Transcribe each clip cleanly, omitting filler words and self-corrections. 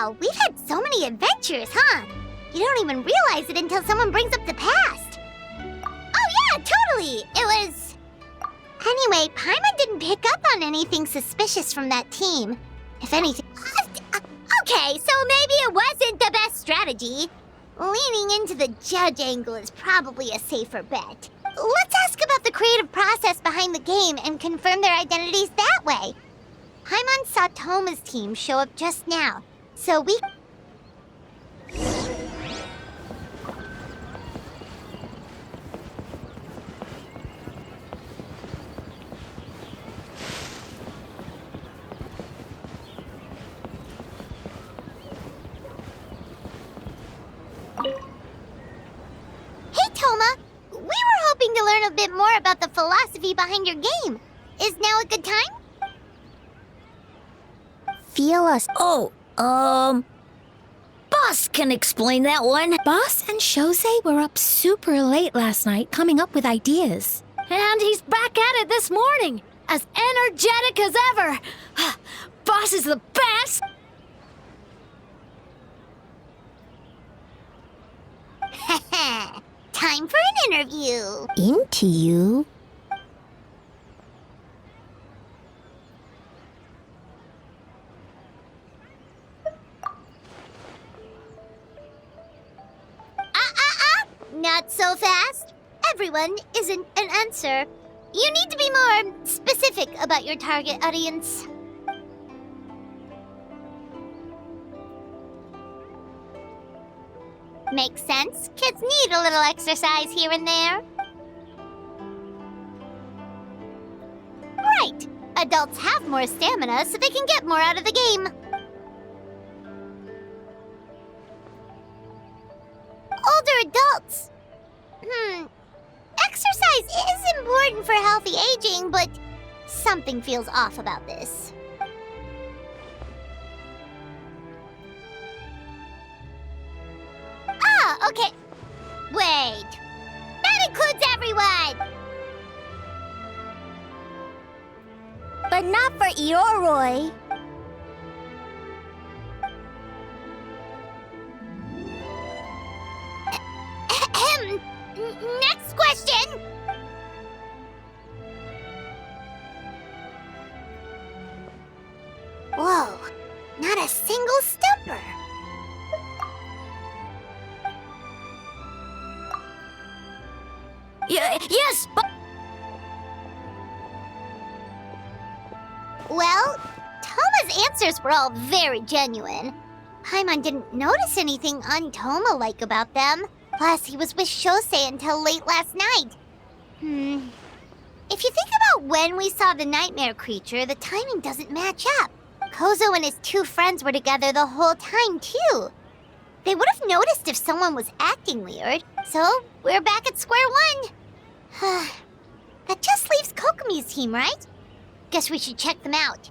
Wow, we've had so many adventures, huh? You don't even realize it until someone brings up the past. Oh yeah, totally! It was... Anyway, Paimon didn't pick up on anything suspicious from that team. If anything... Okay, so maybe it wasn't the best strategy. Leaning into the judge angle is probably a safer bet. Let's ask about the creative process behind the game and confirm their identities that way. Paimon saw Toma's team show up just now, so we... Hey, Toma! We were hoping to learn a bit more about the philosophy behind your game. Is now a good time? Feel us. Boss can explain that one. Boss and Shosei were up super late last night coming up with ideas. And he's back at it this morning, as energetic as ever. Boss is the best! Time for an interview. Into you? Not so fast. Everyone isn't an answer. You need to be more specific about your target audience. Makes sense. Kids need a little exercise here and there. Right. Adults have more stamina, so they can get more out of the game. Older adults. Exercise is important for healthy aging, but something feels off about this. Ah, okay. Wait. That includes everyone! But not for Ioroi. Next question! Whoa, not a single stumper. Yes, but... Well, Toma's answers were all very genuine. Paimon didn't notice anything un-Toma-like about them. Plus, he was with Shosei until late last night. If you think about when we saw the nightmare creature, the timing doesn't match up. Kozo and his two friends were together the whole time, too. They would have noticed if someone was acting weird, so we're back at square one. That just leaves Kokomi's team, right? Guess we should check them out.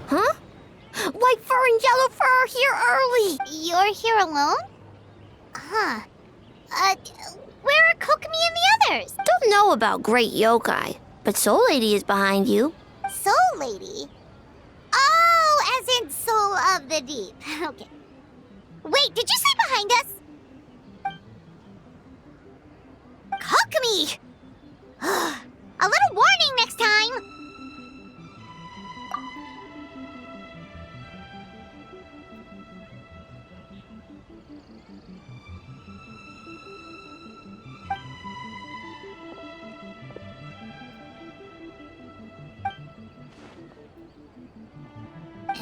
Huh? White fur and yellow fur are here early. You're here alone? Huh. Where are Kokomi and the others? Don't know about great yokai, but Soul Lady is behind you. Soul Lady? Oh, as in Soul of the Deep. Okay. Wait, did you say behind us? Kokomi! A little warning next time!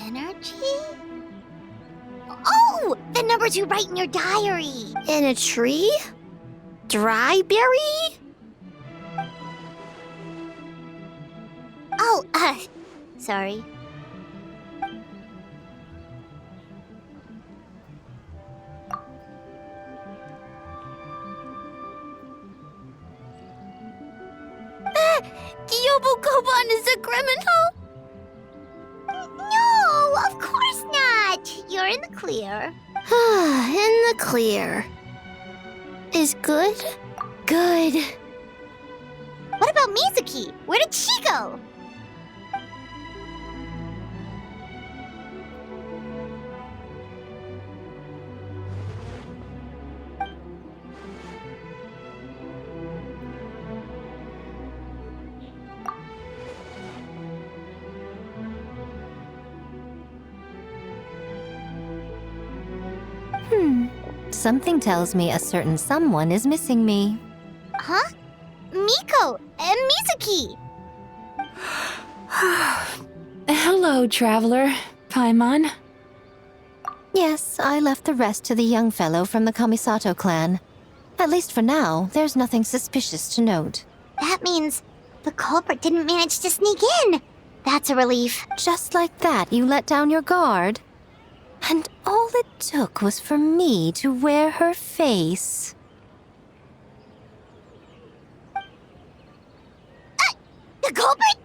Energy? Oh! The numbers you write in your diary! In a tree? Dry berry? Oh, Sorry. Yobukoban is a criminal? No, of course not. You're in the clear. In the clear. Is good? Good. What about Mizuki? Where did she go? Something tells me a certain someone is missing me. Huh? Miko and Mizuki. Hello, traveler. Paimon. Yes, I left the rest to the young fellow from the Kamisato clan. At least for now, there's nothing suspicious to note. That means the culprit didn't manage to sneak in. That's a relief. Just like that, you let down your guard? And all it took was for me to wear her face. The culprit?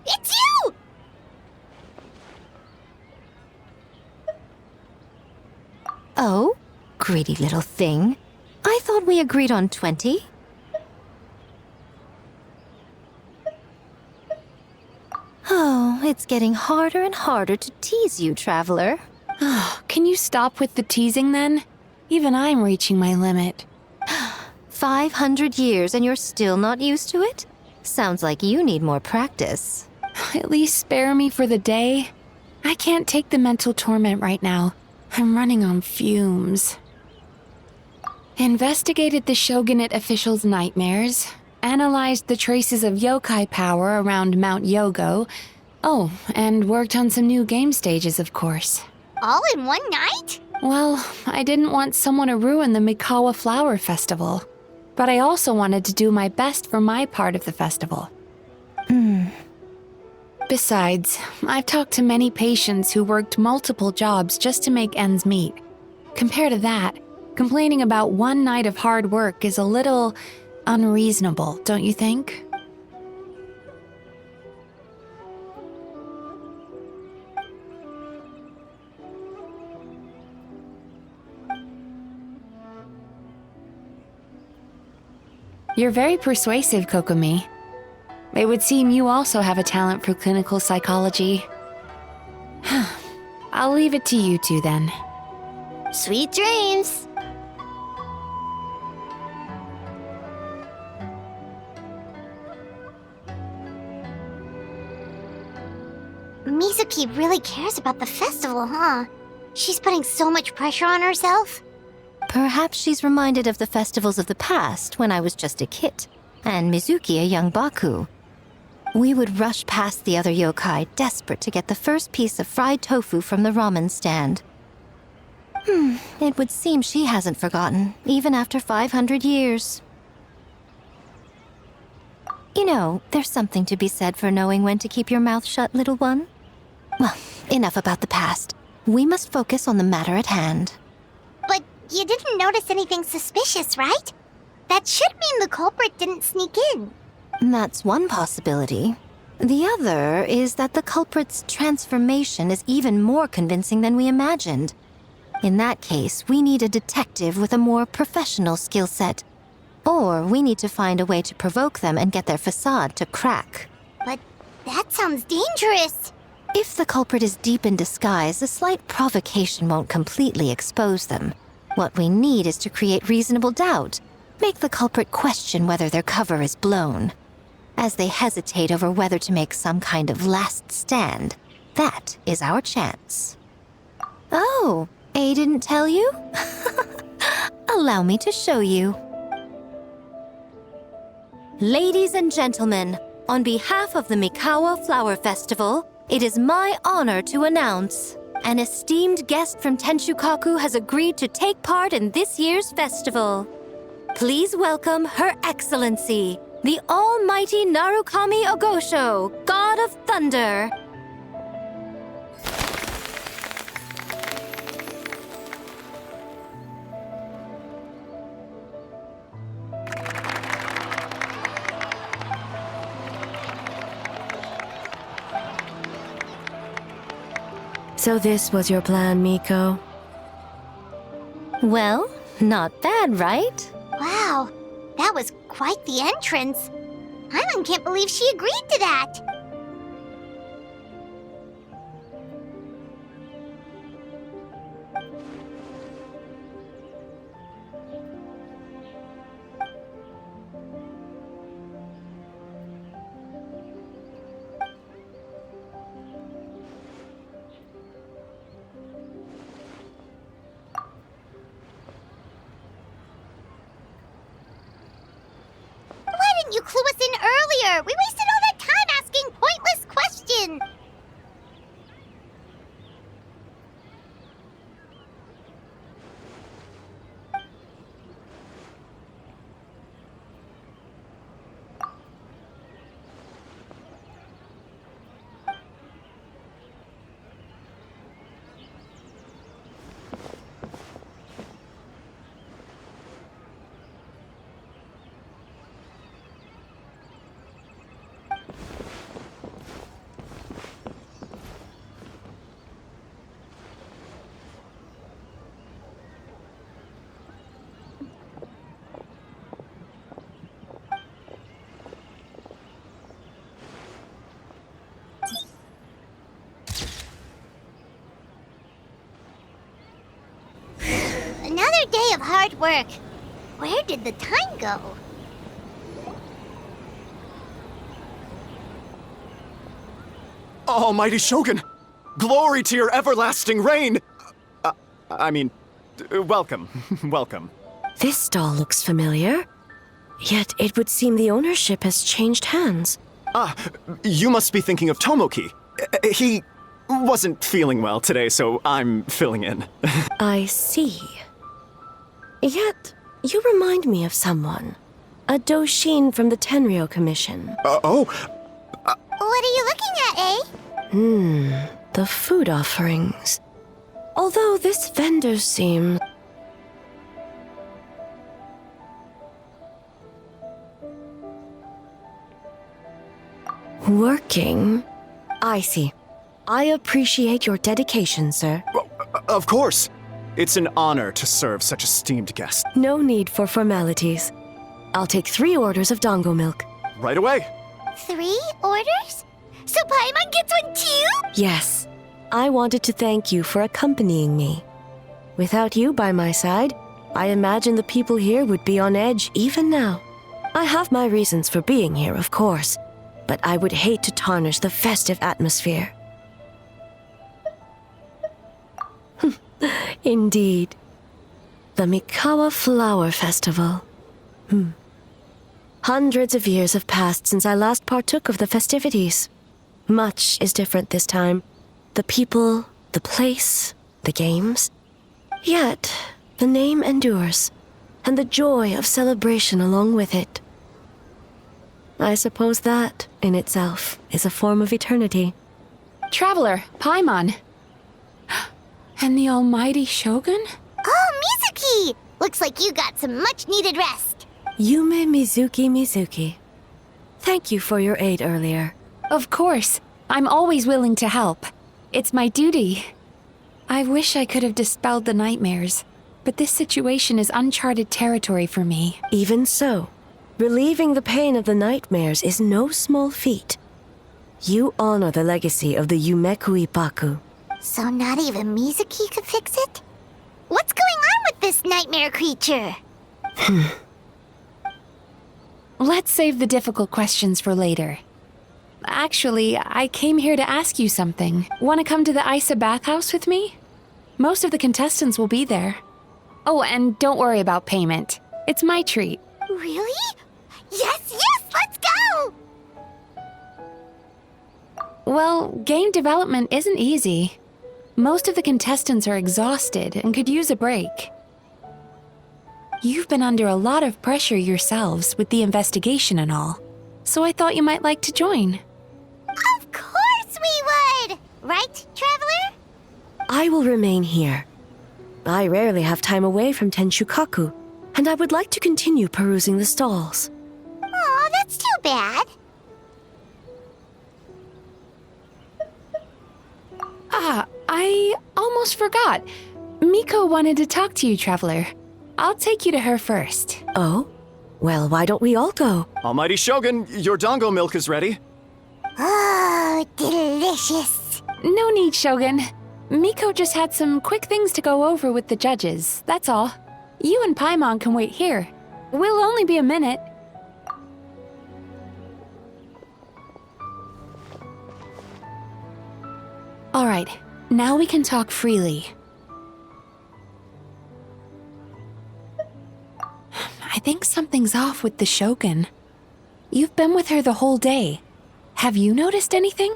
It's you! Oh? Greedy little thing. I thought we agreed on 20. Oh, it's getting harder and harder to tease you, traveler. Can you stop with the teasing then? Even I'm reaching my limit. 500 years and you're still not used to it? Sounds like you need more practice. At least spare me for the day. I can't take the mental torment right now. I'm running on fumes. Investigated the shogunate officials' nightmares. Analyzed the traces of yokai power around Mount Yogo. Oh, and worked on some new game stages, of course. All in one night? Well, I didn't want someone to ruin the Mikawa Flower Festival. But I also wanted to do my best for my part of the festival. Besides, I've talked to many patients who worked multiple jobs just to make ends meet. Compared to that, complaining about one night of hard work is a little unreasonable, don't you think? You're very persuasive, Kokomi. It would seem you also have a talent for clinical psychology. I'll leave it to you two then. Sweet dreams. Mizuki really cares about the festival, huh? She's putting so much pressure on herself. Perhaps she's reminded of the festivals of the past when I was just a kid, and Mizuki a young Baku. We would rush past the other yokai, desperate to get the first piece of fried tofu from the ramen stand. It would seem she hasn't forgotten, even after 500 years. You know, there's something to be said for knowing when to keep your mouth shut, little one. Well, enough about the past. We must focus on the matter at hand. But you didn't notice anything suspicious, right? That should mean the culprit didn't sneak in. That's one possibility. The other is that the culprit's transformation is even more convincing than we imagined. In that case, we need a detective with a more professional skill set. Or we need to find a way to provoke them and get their facade to crack. But that sounds dangerous. If the culprit is deep in disguise, a slight provocation won't completely expose them. What we need is to create reasonable doubt. Make the culprit question whether their cover is blown. As they hesitate over whether to make some kind of last stand, that is our chance. Oh, A didn't tell you? Allow me to show you. Ladies and gentlemen, on behalf of the Mikawa Flower Festival, it is my honor to announce an esteemed guest from Tenshukaku has agreed to take part in this year's festival. Please welcome Her Excellency, the Almighty Narukami Ogosho, God of thunder. So this was your plan, Miko? Well, not bad, right? Wow, that was quite the entrance. Paimon can't believe she agreed to that. Why didn't you clue us in earlier? We wasted all that time asking pointless questions. Another day of hard work. Where did the time go? Almighty Shogun! Glory to your everlasting reign! Welcome. Welcome. This stall looks familiar. Yet it would seem the ownership has changed hands. You must be thinking of Tomoki. He wasn't feeling well today, so I'm filling in. I see. Yet, you remind me of someone. A Doshin from the Tenryo Commission. What are you looking at, eh? The food offerings. Although this vendor seems... working? I see. I appreciate your dedication, sir. Of course. It's an honor to serve such esteemed guests. No need for formalities. I'll take 3 orders of dongo milk. Right away. 3 orders? So Paimon gets one too? Yes. I wanted to thank you for accompanying me. Without you by my side, I imagine the people here would be on edge even now. I have my reasons for being here, of course, but I would hate to tarnish the festive atmosphere. Indeed. The Mikawa Flower Festival. Hundreds of years have passed since I last partook of the festivities. Much is different this time. The people, the place, the games. Yet, the name endures, and the joy of celebration along with it. I suppose that, in itself, is a form of eternity. Traveler, Paimon. And the almighty Shogun? Oh, Mizuki! Looks like you got some much-needed rest. Yume Mizuki. Thank you for your aid earlier. Of course. I'm always willing to help. It's my duty. I wish I could have dispelled the nightmares, but this situation is uncharted territory for me. Even so, relieving the pain of the nightmares is no small feat. You honor the legacy of the Yumeku Ippaku. So not even Mizuki could fix it? What's going on with this nightmare creature? Let's save the difficult questions for later. Actually, I came here to ask you something. Want to come to the Isa bathhouse with me? Most of the contestants will be there. Oh, and don't worry about payment. It's my treat. Really? Yes, let's go! Well, game development isn't easy. Most of the contestants are exhausted and could use a break. You've been under a lot of pressure yourselves with the investigation and all, so I thought you might like to join. Of Right, Traveler? I will remain here. I rarely have time away from Tenshukaku, and I would like to continue perusing the stalls. Oh, that's too bad. Ah, I almost forgot. Miko wanted to talk to you, Traveler. I'll take you to her first. Oh? Well, why don't we all go? Almighty Shogun, your dango milk is ready. Oh, delicious. No need, Shogun. Miko just had some quick things to go over with the judges, that's all. You and Paimon can wait here. We'll only be a minute. All right, now we can talk freely. I think something's off with the Shogun. You've been with her the whole day. Have you noticed anything?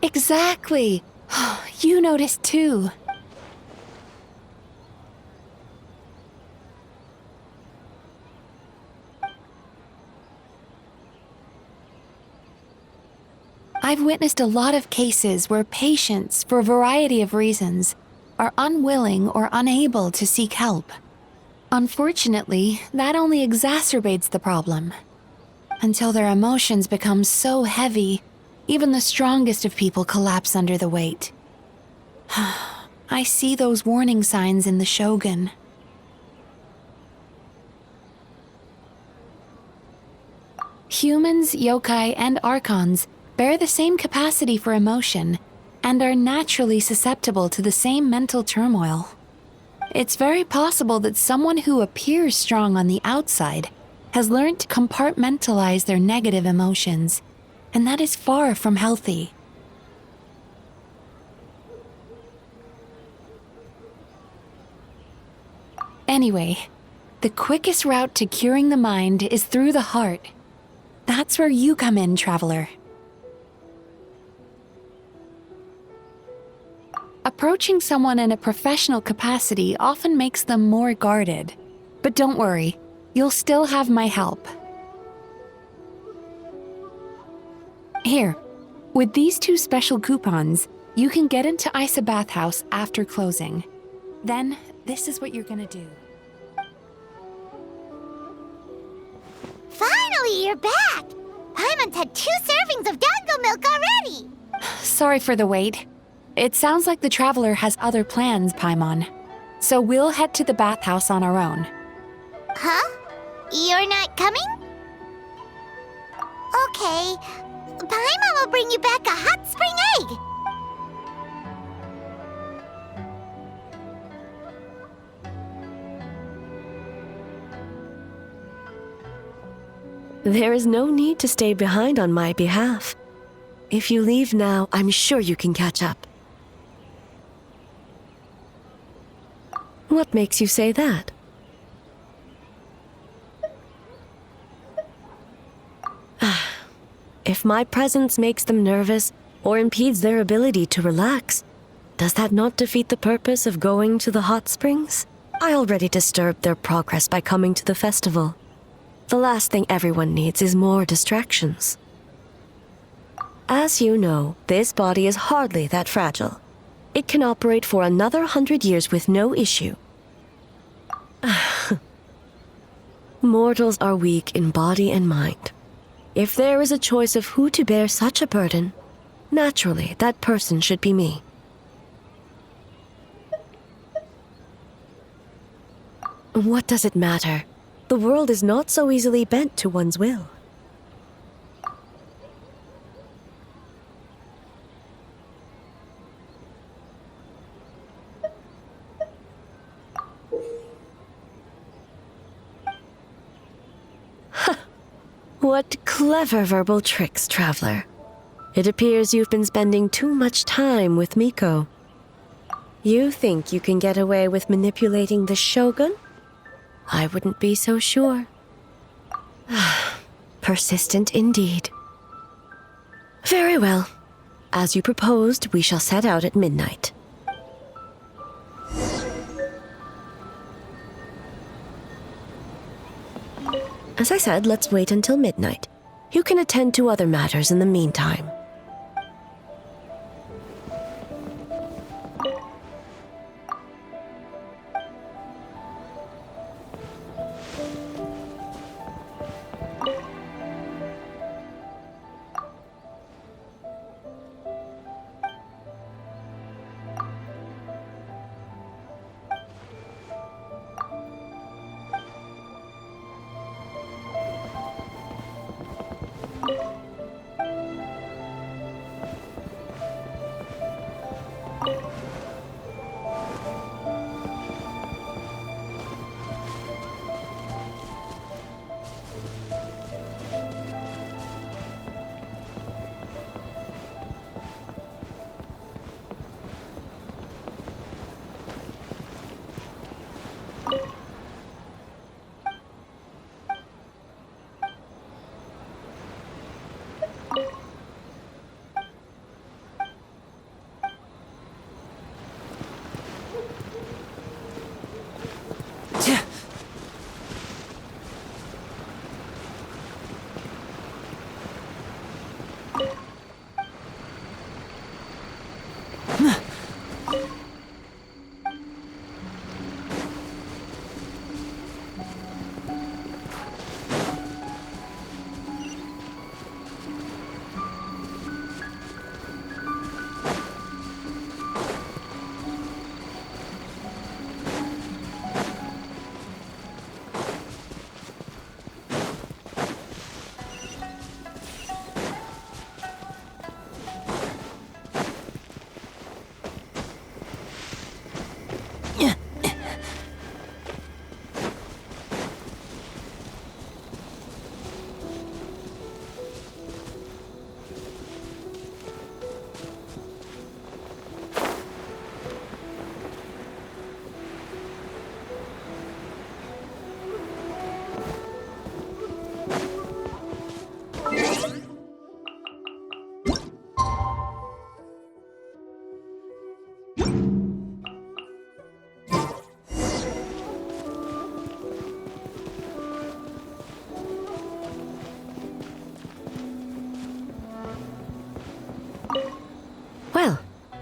Exactly. You noticed too. I've witnessed a lot of cases where patients, for a variety of reasons, are unwilling or unable to seek help. Unfortunately, that only exacerbates the problem. Until their emotions become so heavy, even the strongest of people collapse under the weight. I see those warning signs in the Shogun. Humans, yokai, and archons bear the same capacity for emotion and are naturally susceptible to the same mental turmoil. It's very possible that someone who appears strong on the outside has learned to compartmentalize their negative emotions, and that is far from healthy. Anyway, the quickest route to curing the mind is through the heart. That's where you come in, Traveler. Approaching someone in a professional capacity often makes them more guarded. But don't worry, you'll still have my help. Here, with these 2 special coupons, you can get into Isa Bathhouse after closing. Then, this is what you're gonna do. Finally, you're back! Paimon's had 2 servings of dango milk already! Sorry for the wait. It sounds like the Traveler has other plans, Paimon. So we'll head to the bathhouse on our own. Huh? You're not coming? Okay. Paimon will bring you back a hot spring egg! There is no need to stay behind on my behalf. If you leave now, I'm sure you can catch up. What makes you say that? If my presence makes them nervous or impedes their ability to relax, does that not defeat the purpose of going to the hot springs? I already disturbed their progress by coming to the festival. The last thing everyone needs is more distractions. As you know, this body is hardly that fragile. It can operate for another 100 years with no issue. Mortals are weak in body and mind. If there is a choice of who to bear such a burden, naturally that person should be me. What does it matter? The world is not so easily bent to one's will. What clever verbal tricks, Traveler. It appears you've been spending too much time with Miko. You think you can get away with manipulating the Shogun? I wouldn't be so sure. Persistent indeed. Very well. As you proposed, we shall set out at midnight. As I said, let's wait until midnight. You can attend to other matters in the meantime.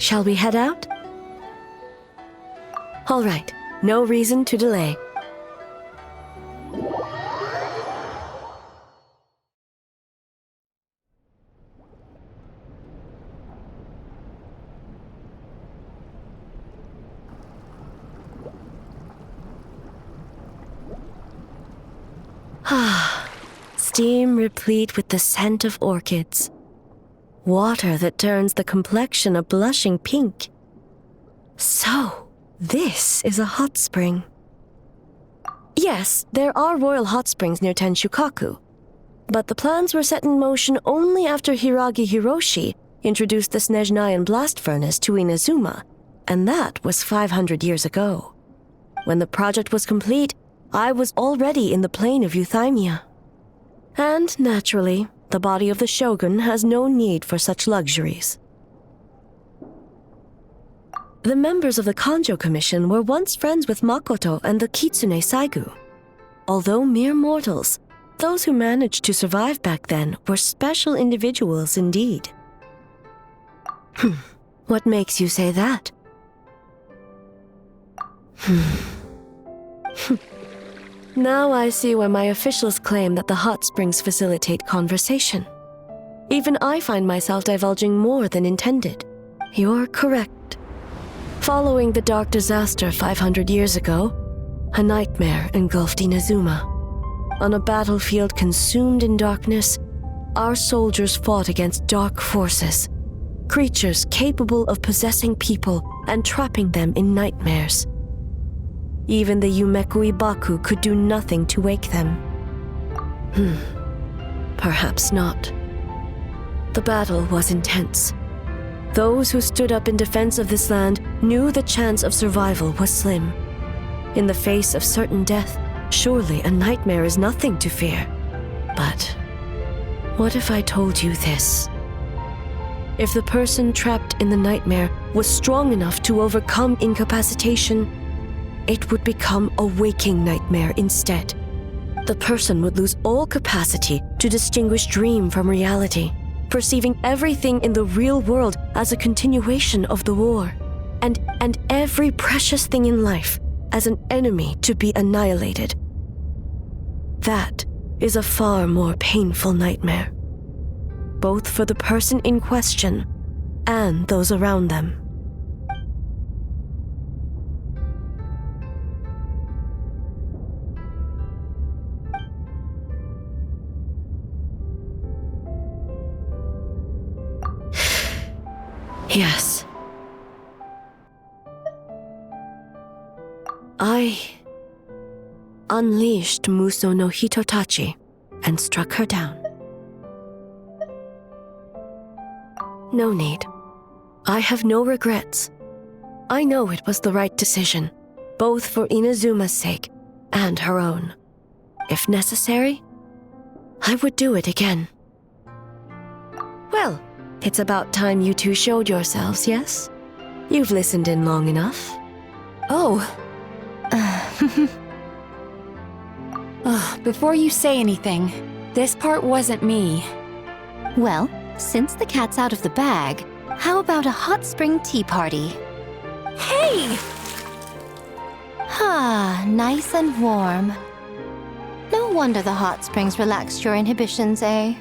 Shall we head out? All right, no reason to delay. Steam replete with the scent of orchids. Water that turns the complexion a blushing pink. So, this is a hot spring. Yes, there are royal hot springs near Tenshukaku, but the plans were set in motion only after Hiragi Hiroshi introduced the Snezhnayan blast furnace to Inazuma, and that was 500 years ago. When the project was complete, I was already in the plain of Euthymia. And, naturally, the body of the shogun has no need for such luxuries. The members of the Kanjo Commission were once friends with Makoto and the Kitsune Saigu. Although mere mortals, those who managed to survive back then were special individuals indeed. What makes you say that? Now I see why my officials claim that the hot springs facilitate conversation. Even I find myself divulging more than intended. You're correct. Following the dark disaster 500 years ago, a nightmare engulfed Inazuma. On a battlefield consumed in darkness, our soldiers fought against dark forces, creatures capable of possessing people and trapping them in nightmares. Even the Yumekui Baku could do nothing to wake them. Perhaps not. The battle was intense. Those who stood up in defense of this land knew the chance of survival was slim. In the face of certain death, surely a nightmare is nothing to fear. But what if I told you this? If the person trapped in the nightmare was strong enough to overcome incapacitation, it would become a waking nightmare instead. The person would lose all capacity to distinguish dream from reality, perceiving everything in the real world as a continuation of the war, and every precious thing in life as an enemy to be annihilated. That is a far more painful nightmare, both for the person in question and those around them. Yes. I unleashed Muso no Hitotachi and struck her down. No need. I have no regrets. I know it was the right decision, both for Inazuma's sake and her own. If necessary, I would do it again. Well, it's about time you two showed yourselves, yes? You've listened in long enough. Oh. Before you say anything, this part wasn't me. Well, since the cat's out of the bag, how about a hot spring tea party? Hey! Nice and warm. No wonder the hot springs relaxed your inhibitions, eh?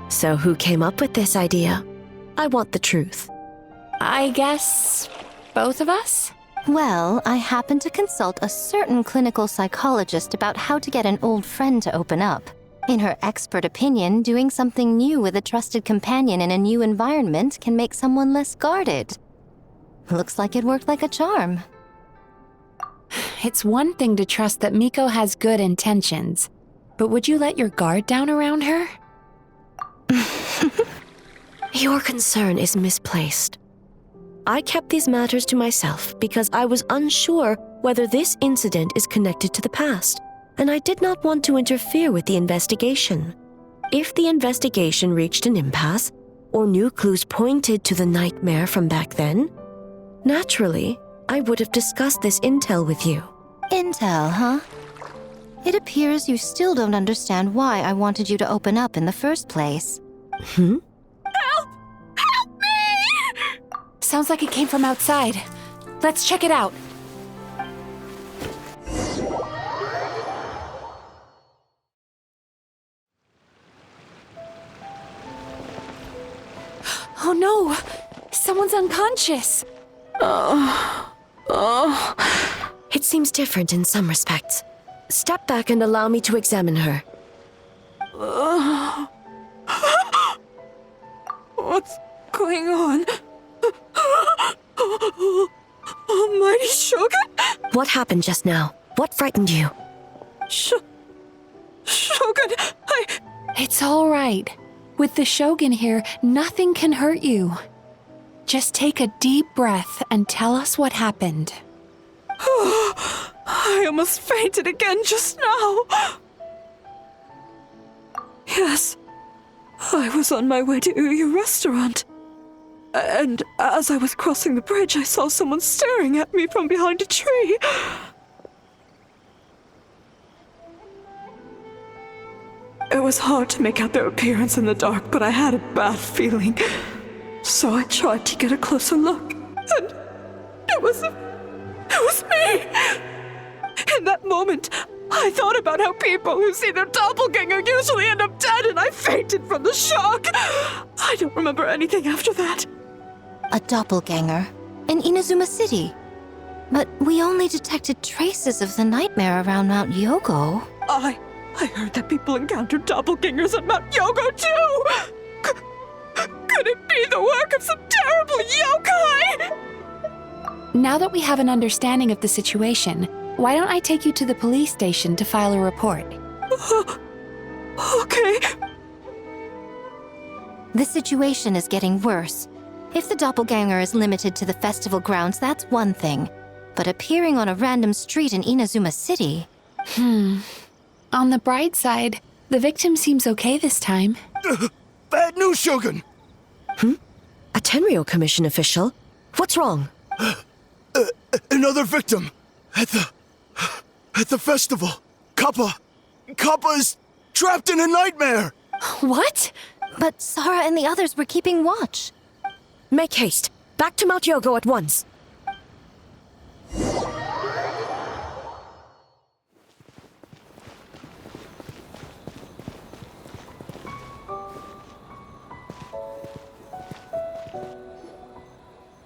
So who came up with this idea? I want the truth. I guess both of us? Well, I happened to consult a certain clinical psychologist about how to get an old friend to open up. In her expert opinion, doing something new with a trusted companion in a new environment can make someone less guarded. Looks like it worked like a charm. It's one thing to trust that Miko has good intentions, but would you let your guard down around her? Your concern is misplaced. I kept these matters to myself because I was unsure whether this incident is connected to the past, and I did not want to interfere with the investigation. If the investigation reached an impasse, or new clues pointed to the nightmare from back then, naturally, I would have discussed this intel with you. Intel, huh? It appears you still don't understand why I wanted you to open up in the first place. Help! Help me! Sounds like it came from outside. Let's check it out. Oh no! Someone's unconscious! It seems different in some respects. Step back and allow me to examine her. What's going on? Almighty Shogun? What happened just now? What frightened you? Shogun, It's all right. With the Shogun here, nothing can hurt you. Just take a deep breath and tell us what happened. I almost fainted again just now. Yes, I was on my way to Uyu restaurant. And as I was crossing the bridge, I saw someone staring at me from behind a tree. It was hard to make out their appearance in the dark, but I had a bad feeling. So I tried to get a closer look, and it was me! In that moment, I thought about how people who see their doppelganger usually end up dead, and I fainted from the shock. I don't remember anything after that. A doppelganger in Inazuma City. But we only detected traces of the nightmare around Mount Yogo. I heard that people encountered doppelgangers at Mount Yogo too! Could it be the work of some terrible yokai? Now that we have an understanding of the situation, why don't I take you to the police station to file a report? Okay. The situation is getting worse. If the doppelganger is limited to the festival grounds, that's one thing. But appearing on a random street in Inazuma City... On the bright side, the victim seems okay this time. Bad news, Shogun! A Tenryo Commission official? What's wrong? Another victim! At the festival! Kappa is trapped in a nightmare! What? But Sara and the others were keeping watch. Make haste. Back to Mount Yogo at once.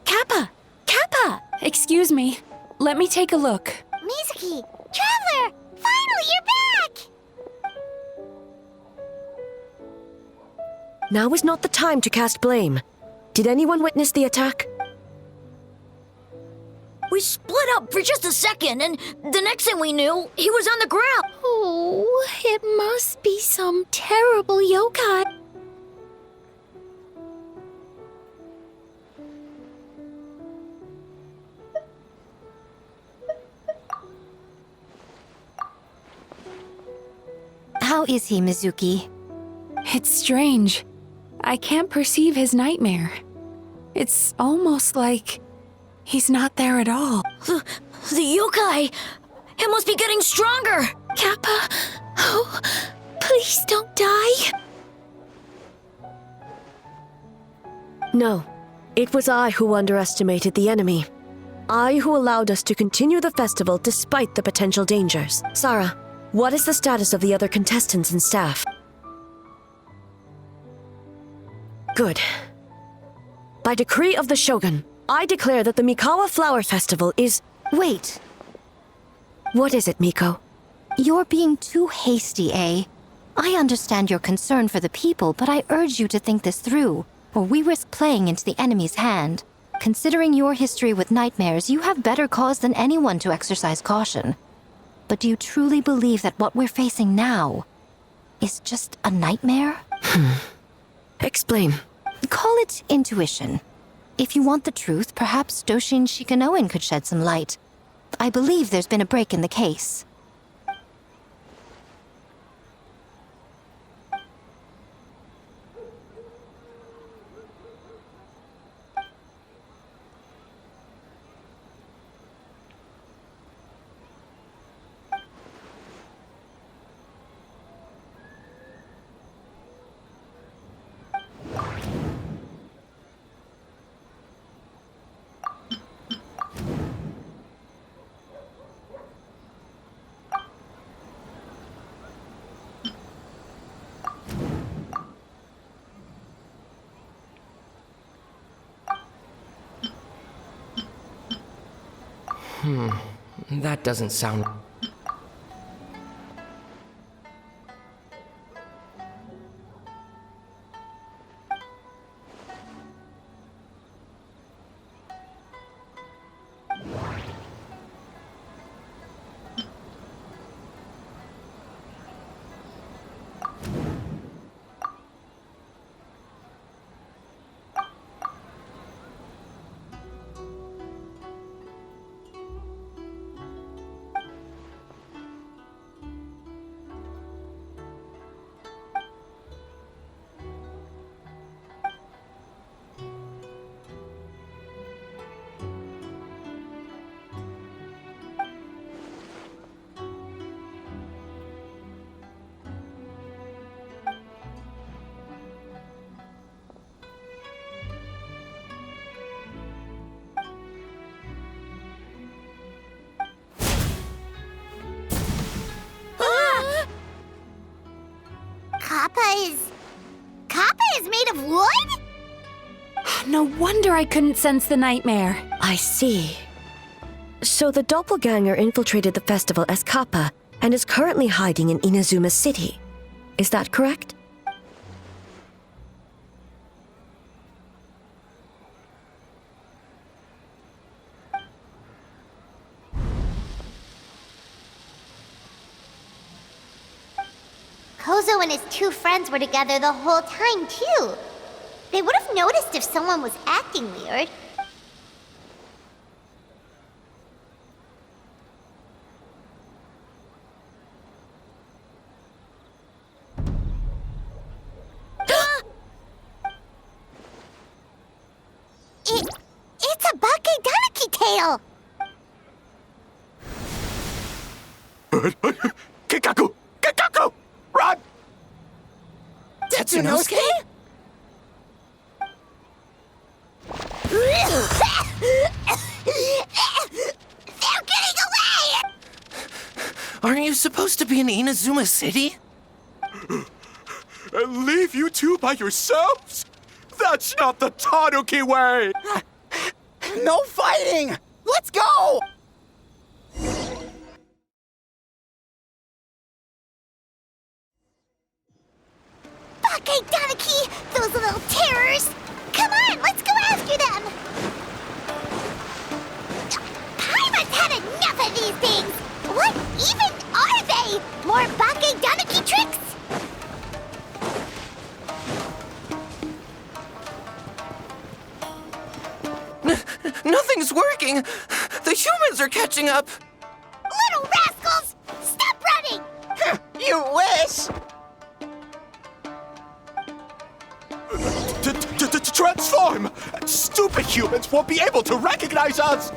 Kappa! Excuse me. Let me take a look. Mizuki! Traveler! Finally, you're back! Now is not the time to cast blame. Did anyone witness the attack? We split up for just a second, and the next thing we knew, he was on the ground. Oh, it must be some terrible yokai. How is he, Mizuki? It's strange. I can't perceive his nightmare. It's almost like he's not there at all. The yokai! It must be getting stronger! Kappa, oh, please don't die. No. It was I who underestimated the enemy. I who allowed us to continue the festival despite the potential dangers. Sara, what is the status of the other contestants and staff? Good. By decree of the Shogun, I declare that the Mikawa Flower Festival is... Wait, What is it, Miko? you're being too hasty, eh? I understand your concern for the people, but I urge you to think this through, or we risk playing into the enemy's hand. Considering your history with nightmares, you have better cause than anyone to exercise caution. But do you truly believe that what we're facing now is just a nightmare? Explain. Call it intuition. If you want the truth, perhaps Doshin Shikanoin could shed some light. I believe there's been a break in the case. That doesn't sound... Kappa is made of wood? No wonder I couldn't sense the nightmare. I see. So the doppelganger infiltrated the festival as Kappa and is currently hiding in Inazuma City. Is that correct? Kozo and his two friends were together the whole time, too. They would have noticed if someone was acting weird. It's a Bakedaniki tail! Kikaku! Kikaku! Run! Tetsunosuke? They're getting away! Aren't you supposed to be in Inazuma City? And leave you two by yourselves? That's not the Tanuki way! No fighting! Let's go! Bakedaniki! Those little terrors! Come on, let's go after them! Paimon's had enough of these things! What even are they? More Bakedaniki tricks? Nothing's working! The humans are catching up! Little rascals! Stop running! You wish! Transform! Stupid humans won't be able to recognize us!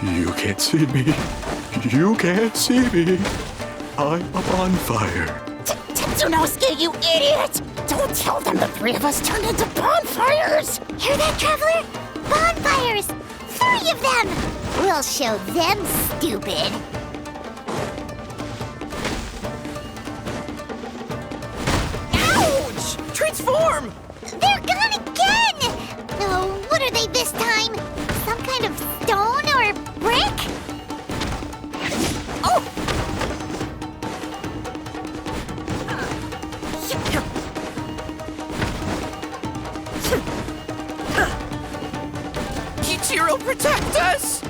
You can't see me. You can't see me. I'm on fire. Tetsunosuke, you idiot! Don't tell them the three of us turned into bonfires! Hear that, Traveler? Bonfires! 3 of them! We'll show them, stupid! Ouch! Transform! They're gone again! Oh, what are they this time? Some kind of stone or brick? Oh! Kichiro, protect us!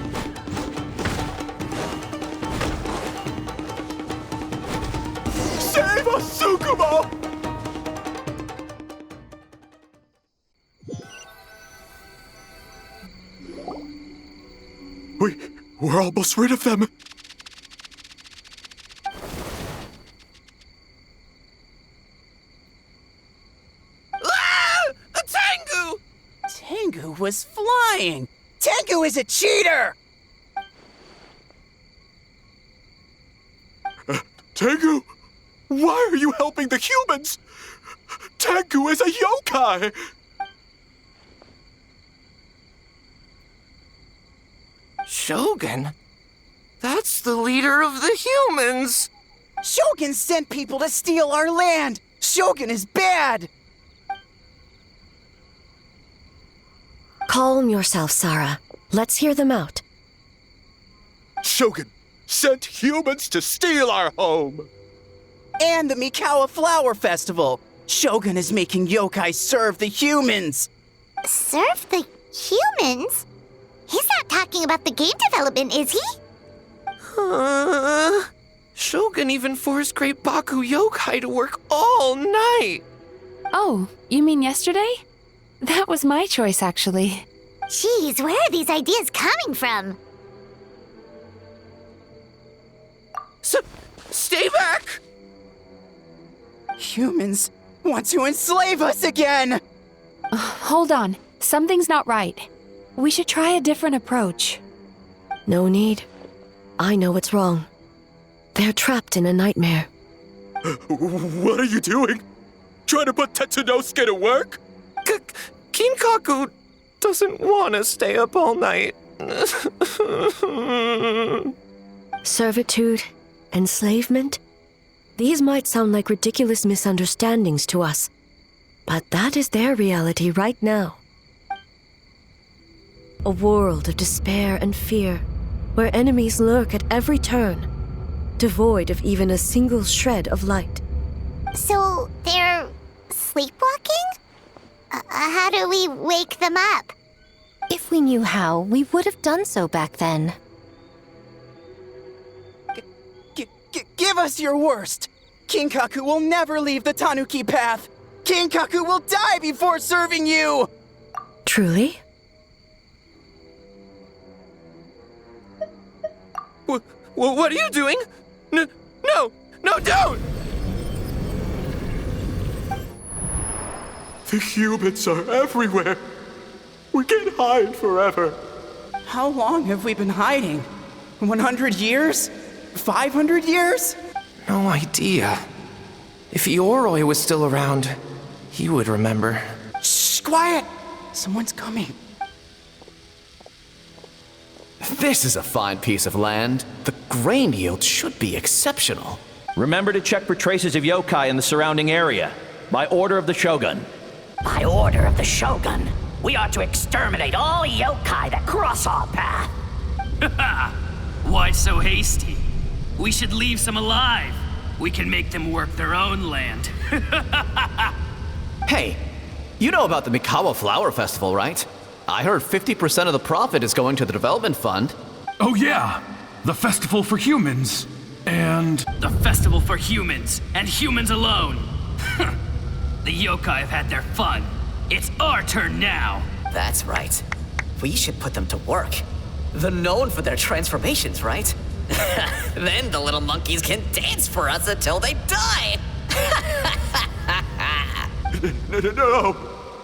Save us, Tsukumo! We're almost rid of them. Ah! A Tengu! Tengu was flying! Tengu is a cheater! Tengu! Why are you helping the humans? Tengu is a yokai! Shogun? That's the leader of the humans! Shogun sent people to steal our land! Shogun is bad! Calm yourself, Sarah. Let's hear them out. Shogun sent humans to steal our home! And the Mikawa Flower Festival! Shogun is making yokai serve the humans! Serve the humans? He's not talking about the game development, is he? Shogun even forced Great Baku Yokai to work all night! Oh, you mean yesterday? That was my choice, actually. Jeez, where are these ideas coming from? Stay back! Humans want to enslave us again! Hold on. Something's not right. We should try a different approach. No need. I know what's wrong. They're trapped in a nightmare. What are you doing? Trying to put Tetsunosuke to work? Kinkaku doesn't want to stay up all night. Servitude, enslavement? These might sound like ridiculous misunderstandings to us, but that is their reality right now. A world of despair and fear, where enemies lurk at every turn, devoid of even a single shred of light. So, they're sleepwalking? How do we wake them up? If we knew how, we would have done so back then. Give us your worst! Kinkaku will never leave the Tanuki path! Kinkaku will die before serving you! Truly? What are you doing? No, don't! The humans are everywhere. We can't hide forever. How long have we been hiding? 100 years? 500 years? No idea. If Ioroi was still around, he would remember. Shh, quiet! Someone's coming. This is a fine piece of land. The grain yield should be exceptional. Remember to check for traces of yokai in the surrounding area. By order of the Shogun. By order of the Shogun, we are to exterminate all yokai that cross our path. Why so hasty? We should leave some alive. We can make them work their own land. Hey, you know about the Mikawa Flower Festival, right? I heard 50% of the profit is going to the development fund. Oh yeah, the festival for humans. And... the festival for humans, and humans alone. The yokai have had their fun. It's our turn now. That's right. We should put them to work. They're known for their transformations, right? Then the little monkeys can dance for us until they die! No!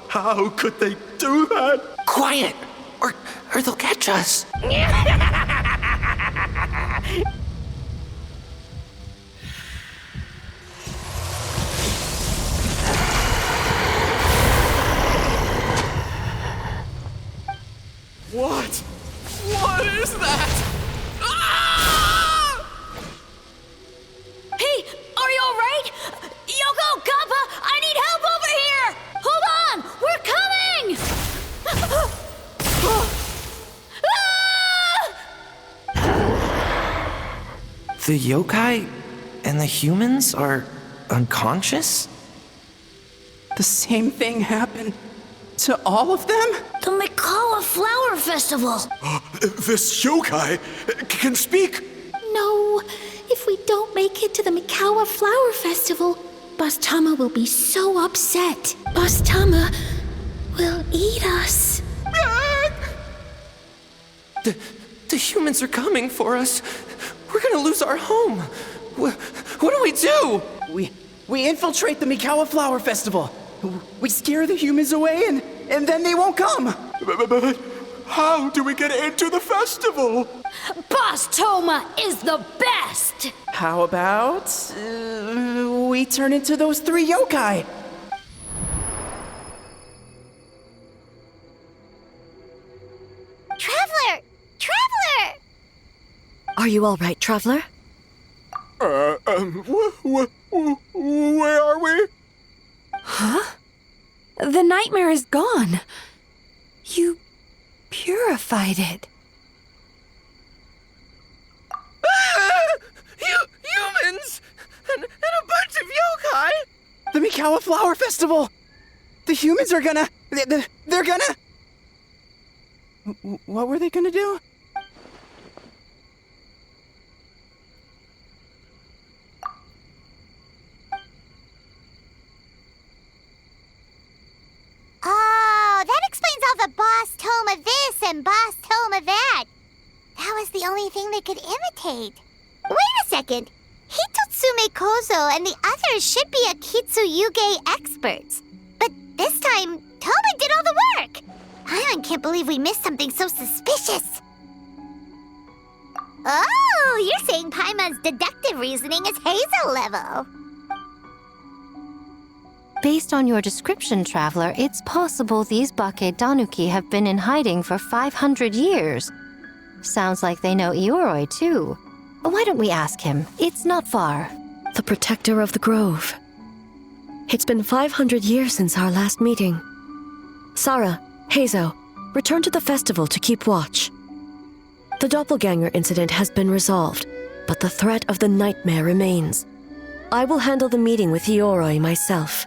How could they do that? Quiet! Or they'll catch us. What? What is that? Ah! Hey, are you alright? Yoko, Kappa, I need help over here! Hold on, we're coming! The yokai and the humans are unconscious? The same thing happened to all of them? The Mikawa Flower Festival! This yokai can speak! No, if we don't make it to the Mikawa Flower Festival, Boss Tama will be so upset. Boss Tama will eat us. The humans are coming for us. We're gonna lose our home. What do we do? We infiltrate the Mikawa Flower Festival. We scare the humans away and then they won't come. But How do we get into the festival? Boss Toma is the best! How about we turn into those 3 yokai? Traveler! Traveler! Are you all right, Traveler? Where are we? Huh? The nightmare is gone. You purified it. Humans! And a bunch of yokai! The Mikawa Flower Festival! The humans are gonna... They're gonna... What were they gonna do? Oh, that explains all the Boss Toma this and Boss Toma that. That was the only thing they could imitate. Wait a second. Hitotsume Kozo and the others should be Akitsuyuge experts. But this time, Toma did all the work. Paimon can't believe we missed something so suspicious. Oh, you're saying Paimon's deductive reasoning is Hazel level. Based on your description, Traveler, it's possible these Bake Danuki have been in hiding for 500 years. Sounds like they know Ioroi, too. Why don't we ask him? It's not far. The protector of the grove. It's been 500 years since our last meeting. Sarah, Heizo, return to the festival to keep watch. The doppelganger incident has been resolved, but the threat of the nightmare remains. I will handle the meeting with Ioroi myself.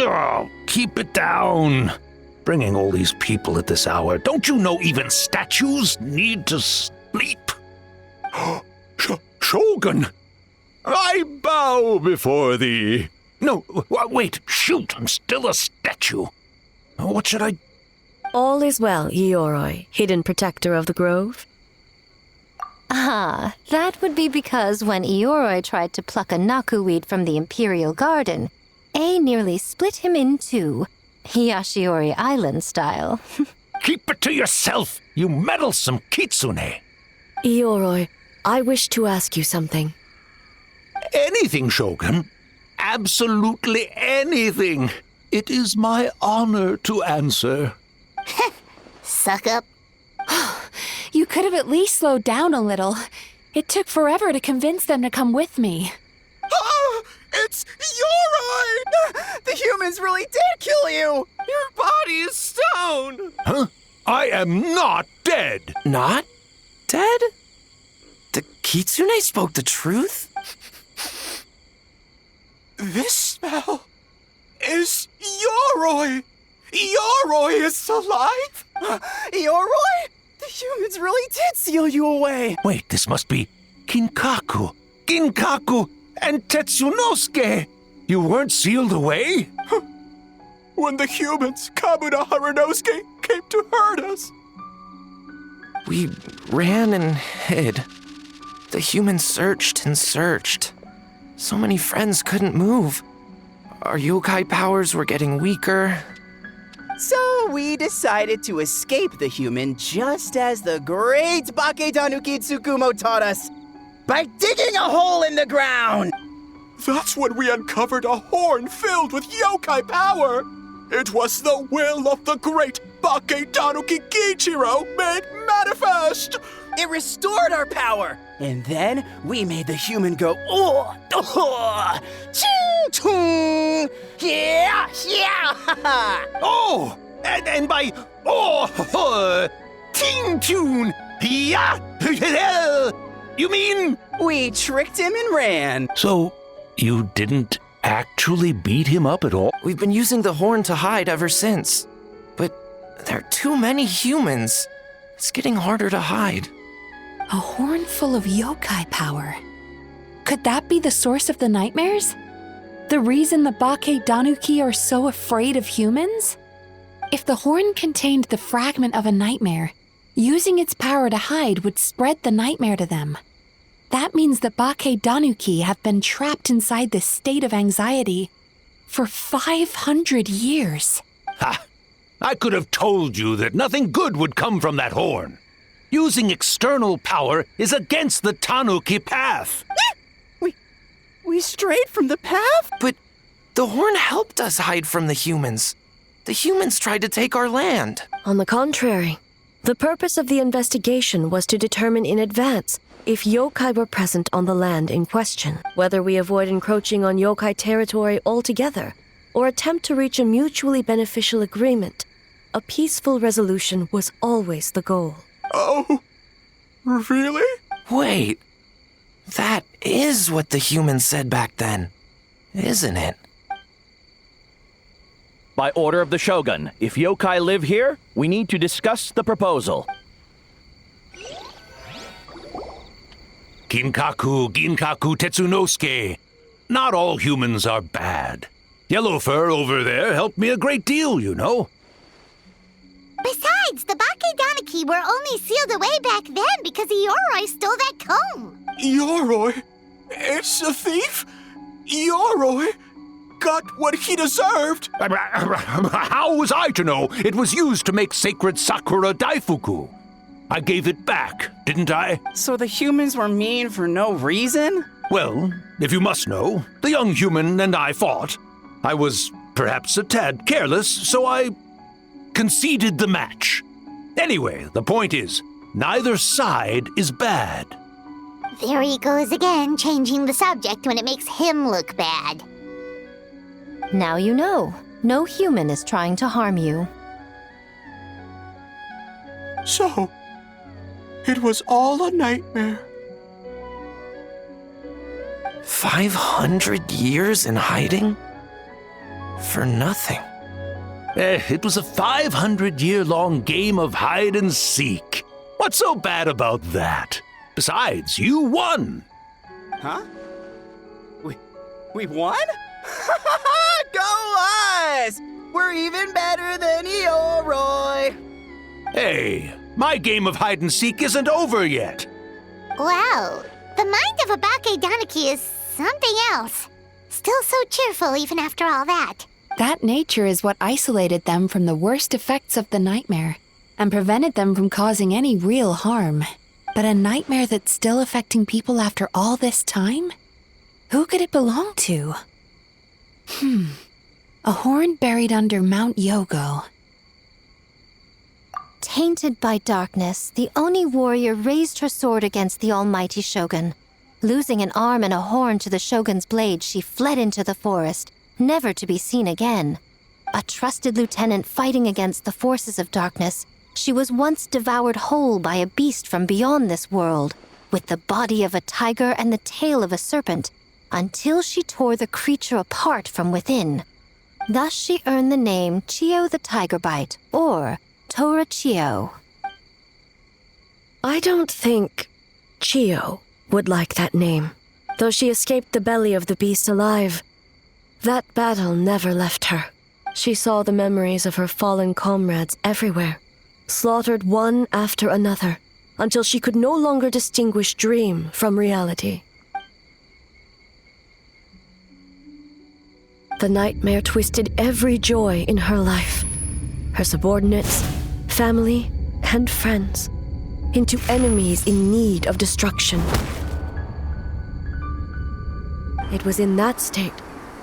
Oh, keep it down. Bringing all these people at this hour. Don't you know even statues need to sleep? Shogun! I bow before thee. No, wait, shoot, I'm still a statue. What should I... All is well, Ioroi, hidden protector of the grove. Ah, that would be because when Ioroi tried to pluck a naku weed from the Imperial Garden, A nearly split him in two, Yashiori Island style. Keep it to yourself, you meddlesome kitsune. Ioroi, I wish to ask you something. Anything, Shogun. Absolutely anything. It is my honor to answer. Suck up. You could have at least slowed down a little. It took forever to convince them to come with me. Oh, it's Ioroi! The humans really did kill you! Your body is stone! Huh? I am not dead! Not dead? The kitsune spoke the truth? This smell is Ioroi! Ioroi is alive! Ioroi? The humans really did seal you away! Wait, this must be Kinkaku. Ginkaku and Tetsunosuke! You weren't sealed away? When the humans, Kabuna Harunosuke, came to hurt us. We ran and hid. The humans searched and searched. So many friends couldn't move. Our yokai powers were getting weaker. So we decided to escape the human just as the great Baketanuki Tsukumo taught us, by digging a hole in the ground! That's when we uncovered a horn filled with yokai power! It was the will of the great Baketanuki Kichiro made manifest! It restored our power! And then we made the human go, oh, oh, ching, chung, yeah, yeah, ha, ha. Oh, and by, ting tune, yeah, you mean? We tricked him and ran. So, you didn't actually beat him up at all? We've been using the horn to hide ever since. But there are too many humans. It's getting harder to hide. A horn full of yokai power. Could that be the source of the nightmares? The reason the Bakedanuki are so afraid of humans? If the horn contained the fragment of a nightmare, using its power to hide would spread the nightmare to them. That means the Bakedanuki have been trapped inside this state of anxiety for 500 years. Ha! I could have told you that nothing good would come from that horn. Using external power is against the Tanuki path. We strayed from the path? But the horn helped us hide from the humans. The humans tried to take our land. On the contrary, the purpose of the investigation was to determine in advance if yokai were present on the land in question, whether we avoid encroaching on yokai territory altogether or attempt to reach a mutually beneficial agreement. A peaceful resolution was always the goal. Oh, really? Wait, that is what the humans said back then, isn't it? By order of the Shogun, if yokai live here, we need to discuss the proposal. Ginkaku Tetsunosuke. Not all humans are bad. Yellow Fur over there helped me a great deal, you know. Besides, the Bakedanuki were only sealed away back then because Yoroi stole that comb. Yoroi? It's a thief? Yoroi got what he deserved. How was I to know it was used to make sacred Sakura Daifuku? I gave it back, didn't I? So the humans were mean for no reason? Well, if you must know, the young human and I fought. I was perhaps a tad careless, so I conceded the match. Anyway, the point is, neither side is bad. There he goes again, changing the subject when it makes him look bad. Now you know. No human is trying to harm you. So, it was all a nightmare. 500 years in hiding? For nothing. It was a 500-year-long game of hide and seek. What's so bad about that? Besides, you won. Huh? We won? Go us! We're even better than Yoroi. Hey, my game of hide and seek isn't over yet. Wow, the mind of a Bakedanuki is something else. Still so cheerful even after all that. That nature is what isolated them from the worst effects of the nightmare and prevented them from causing any real harm. But a nightmare that's still affecting people after all this time? Who could it belong to? A horn buried under Mount Yogo. Tainted by darkness, the Oni warrior raised her sword against the almighty Shogun. Losing an arm and a horn to the Shogun's blade, she fled into the forest, never to be seen again. A trusted lieutenant fighting against the forces of darkness, she was once devoured whole by a beast from beyond this world, with the body of a tiger and the tail of a serpent, until she tore the creature apart from within. Thus she earned the name Chio the Tigerbite, or Tora Chio. I don't think Chio would like that name, though she escaped the belly of the beast alive. That battle never left her. She saw the memories of her fallen comrades everywhere, slaughtered one after another, until she could no longer distinguish dream from reality. The nightmare twisted every joy in her life, her subordinates, family, and friends, into enemies in need of destruction. It was in that state,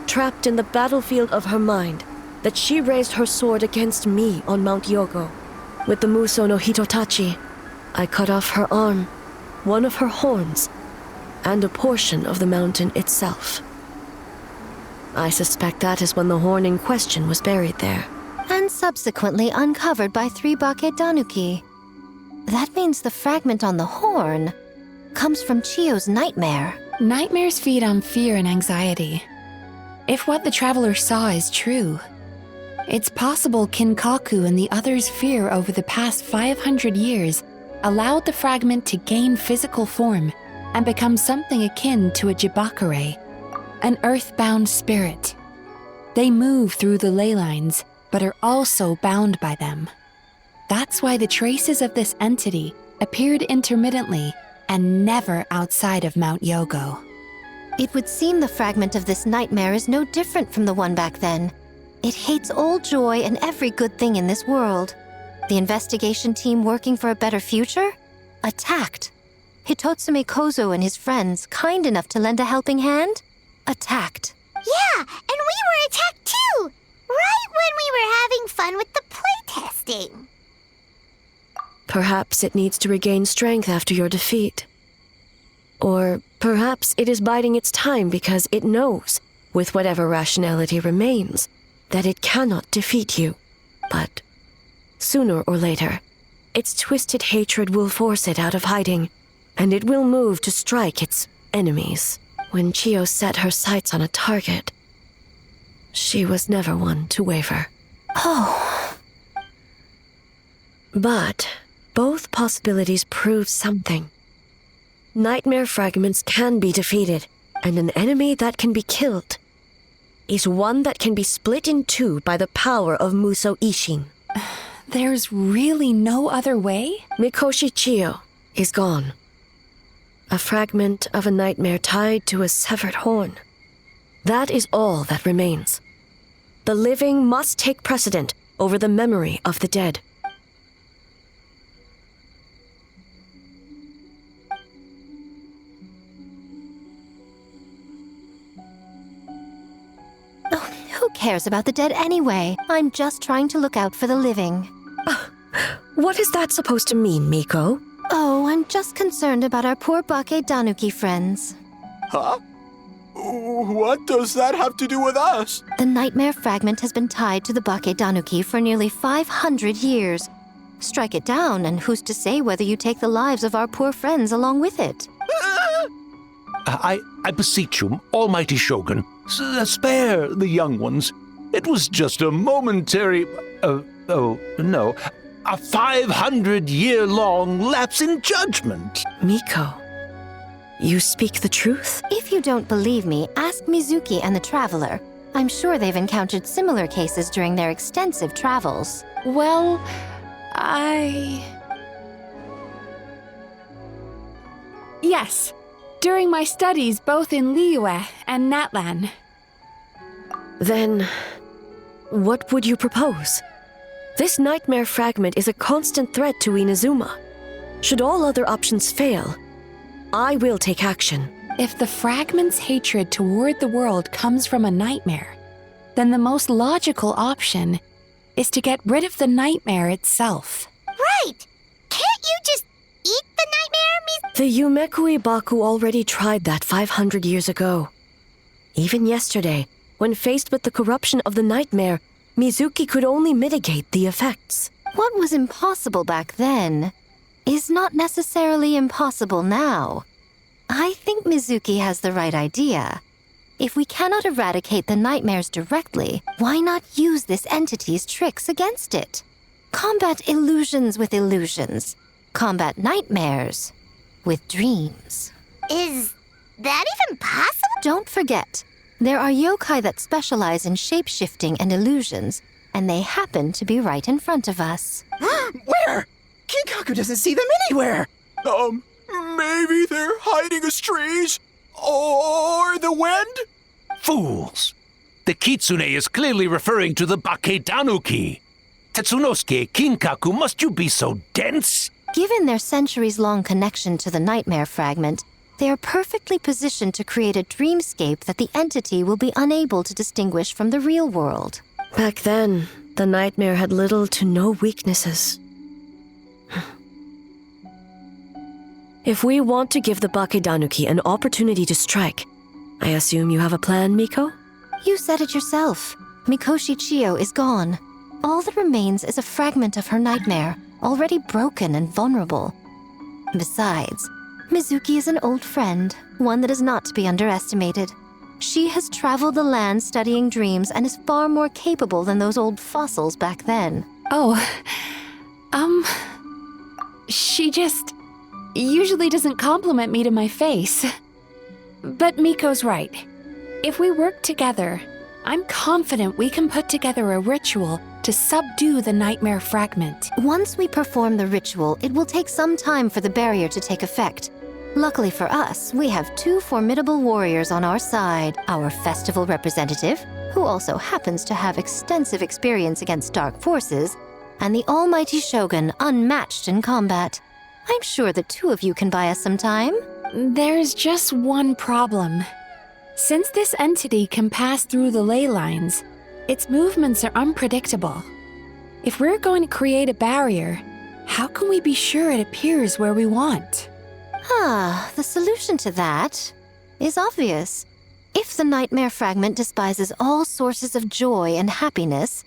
trapped in the battlefield of her mind, that she raised her sword against me on Mount Yogo. With the Muso no Hitotachi, I cut off her arm, one of her horns, and a portion of the mountain itself. I suspect that is when the horn in question was buried there. And subsequently uncovered by 3 Bakedanuki. That means the fragment on the horn comes from Chio's nightmare. Nightmares feed on fear and anxiety. If what the traveler saw is true, it's possible Kinkaku and the others' fear over the past 500 years allowed the fragment to gain physical form and become something akin to a jibakure, an earthbound spirit. They move through the ley lines, but are also bound by them. That's why the traces of this entity appeared intermittently and never outside of Mount Yogo. It would seem the fragment of this nightmare is no different from the one back then. It hates all joy and every good thing in this world. The investigation team working for a better future? Attacked. Hitotsume Kozo and his friends, kind enough to lend a helping hand? Attacked. Yeah, and we were attacked too! Right when we were having fun with the playtesting. Perhaps it needs to regain strength after your defeat. Or perhaps it is biding its time because it knows, with whatever rationality remains, that it cannot defeat you. But sooner or later, its twisted hatred will force it out of hiding, and it will move to strike its enemies. When Chio set her sights on a target, she was never one to waver. Oh. But both possibilities prove something. Nightmare fragments can be defeated, and an enemy that can be killed is one that can be split in two by the power of Muso Ishin. There's really no other way? Mikoshi Chio is gone. A fragment of a nightmare tied to a severed horn. That is all that remains. The living must take precedent over the memory of the dead. Oh, who cares about the dead anyway? I'm just trying to look out for the living. What is that supposed to mean, Miko? Oh, I'm just concerned about our poor Bake Danuki friends. Huh? What does that have to do with us? The nightmare fragment has been tied to the Bake Danuki for nearly 500 years. Strike it down, and who's to say whether you take the lives of our poor friends along with it? I beseech you, almighty Shogun, spare the young ones. It was just a momentary... a 500-year-long lapse in judgment. Miko, you speak the truth? If you don't believe me, ask Mizuki and the Traveler. I'm sure they've encountered similar cases during their extensive travels. Well, Yes, during my studies both in Liyue and Natlan. Then, what would you propose? This nightmare fragment is a constant threat to Inazuma. Should all other options fail, I will take action. If the fragment's hatred toward the world comes from a nightmare, then the most logical option is to get rid of the nightmare itself. Right! Can't you just eat the nightmare, The Yumekui Baku already tried that 500 years ago. Even yesterday, when faced with the corruption of the nightmare, Mizuki could only mitigate the effects. What was impossible back then is not necessarily impossible now. I think Mizuki has the right idea. If we cannot eradicate the nightmares directly, why not use this entity's tricks against it? Combat illusions with illusions. Combat nightmares with dreams. Is that even possible? Don't forget, there are yokai that specialize in shape-shifting and illusions, and they happen to be right in front of us. Where? Kinkaku doesn't see them anywhere! Maybe they're hiding as trees? Or the wind? Fools! The kitsune is clearly referring to the Bake Danuki. Tetsunosuke, Kinkaku, must you be so dense? Given their centuries-long connection to the nightmare fragment, they are perfectly positioned to create a dreamscape that the entity will be unable to distinguish from the real world. Back then, the nightmare had little to no weaknesses. If we want to give the Bake Danuki an opportunity to strike, I assume you have a plan, Miko? You said it yourself. Mikoshi Chio is gone. All that remains is a fragment of her nightmare, already broken and vulnerable. Besides, Mizuki is an old friend, one that is not to be underestimated. She has traveled the land studying dreams and is far more capable than those old fossils back then. Oh, She just usually doesn't compliment me to my face. But Miko's right. If we work together, I'm confident we can put together a ritual to subdue the nightmare fragment. Once we perform the ritual, it will take some time for the barrier to take effect. Luckily for us, we have 2 formidable warriors on our side. Our festival representative, who also happens to have extensive experience against dark forces, and the almighty Shogun, unmatched in combat. I'm sure the 2 of you can buy us some time. There's just one problem. Since this entity can pass through the ley lines, its movements are unpredictable. If we're going to create a barrier, how can we be sure it appears where we want? The solution to that is obvious. If the nightmare fragment despises all sources of joy and happiness,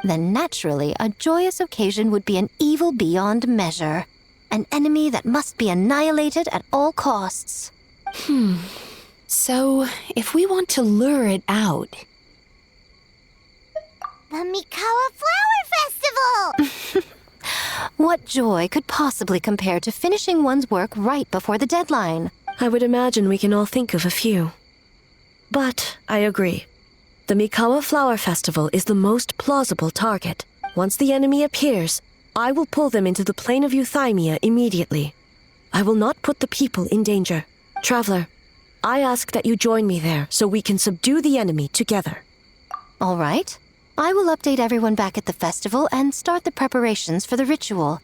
then naturally a joyous occasion would be an evil beyond measure. An enemy that must be annihilated at all costs. So, if we want to lure it out... The Mikawa Flower Festival! What joy could possibly compare to finishing one's work right before the deadline? I would imagine we can all think of a few. But I agree. The Mikawa Flower Festival is the most plausible target. Once the enemy appears, I will pull them into the plane of Euthymia immediately. I will not put the people in danger. Traveler, I ask that you join me there so we can subdue the enemy together. All right. I will update everyone back at the festival and start the preparations for the ritual.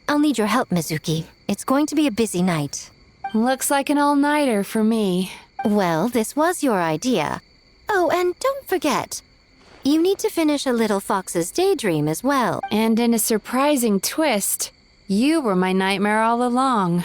I'll need your help, Mizuki. It's going to be a busy night. Looks like an all-nighter for me. Well, this was your idea. Oh, and don't forget, you need to finish a Little Fox's Daydream as well. And in a surprising twist, you were my nightmare all along.